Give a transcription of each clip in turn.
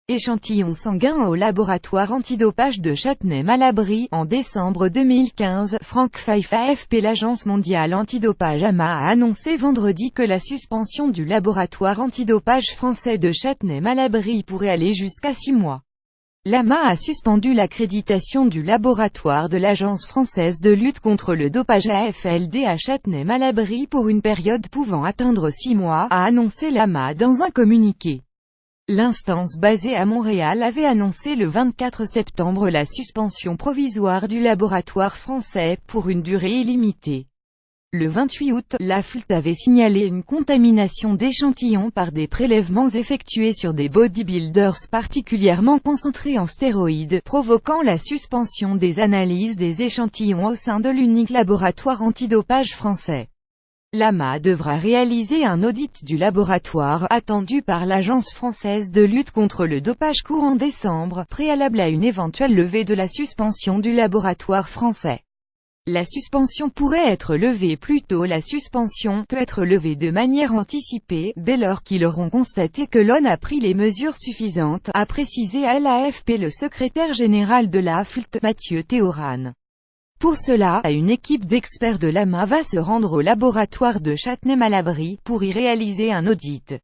Échantillon sanguin au laboratoire antidopage de Châtenay-Malabry. En décembre 2015, Franck Fife AFP. L'Agence mondiale antidopage AMA a annoncé vendredi que la suspension du laboratoire antidopage français de Châtenay-Malabry pourrait aller jusqu'à 6 mois. L'AMA a suspendu l'accréditation du laboratoire de l'Agence française de lutte contre le dopage AFLD à Châtenay-Malabry pour une période pouvant atteindre 6 mois, a annoncé l'AMA dans un communiqué. L'instance basée à Montréal avait annoncé le 24 septembre la suspension provisoire du laboratoire français, pour une durée illimitée. Le 28 août, l'AFLD avait signalé une contamination d'échantillons par des prélèvements effectués sur des bodybuilders particulièrement concentrés en stéroïdes, provoquant la suspension des analyses des échantillons au sein de l'unique laboratoire antidopage français. L'AMA devra réaliser un audit du laboratoire, attendu par l'Agence française de lutte contre le dopage courant décembre, préalable à une éventuelle levée de la suspension du laboratoire français. La suspension pourrait être levée plus tôt. La suspension peut être levée de manière anticipée, dès lors qu'ils auront constaté que l'ONU a pris les mesures suffisantes, a précisé à l'AFP le secrétaire général de l'AFLD, Mathieu Théorane. Pour cela, une équipe d'experts de l'AMA va se rendre au laboratoire de Châtenay-Malabry, pour y réaliser un audit.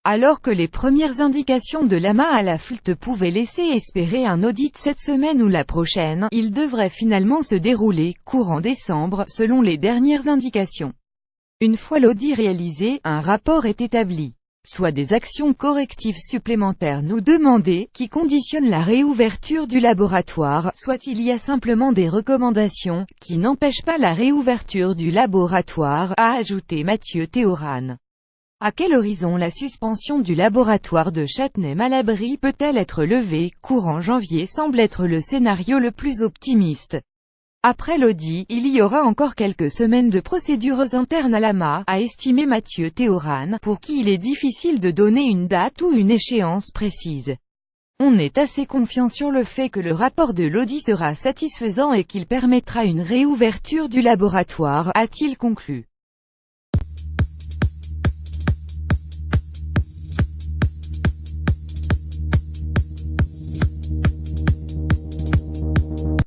Alors que les premières indications de l'AMA à l'AFLD pouvaient laisser espérer un audit cette semaine ou la prochaine, il devrait finalement se dérouler, courant décembre, selon les dernières indications. Une fois l'audit réalisé, un rapport est établi. Soit des actions correctives supplémentaires nous demandées, qui conditionnent la réouverture du laboratoire, soit il y a simplement des recommandations, qui n'empêchent pas la réouverture du laboratoire, a ajouté Mathieu Théorane. À quel horizon la suspension du laboratoire de Châtenay-Malabry peut-elle être levée? Courant janvier semble être le scénario le plus optimiste. Après l'audit, il y aura encore quelques semaines de procédures internes à l'AMA, a estimé Mathieu Théorane, pour qui il est difficile de donner une date ou une échéance précise. On est assez confiant sur le fait que le rapport de l'audit sera satisfaisant et qu'il permettra une réouverture du laboratoire, a-t-il conclu.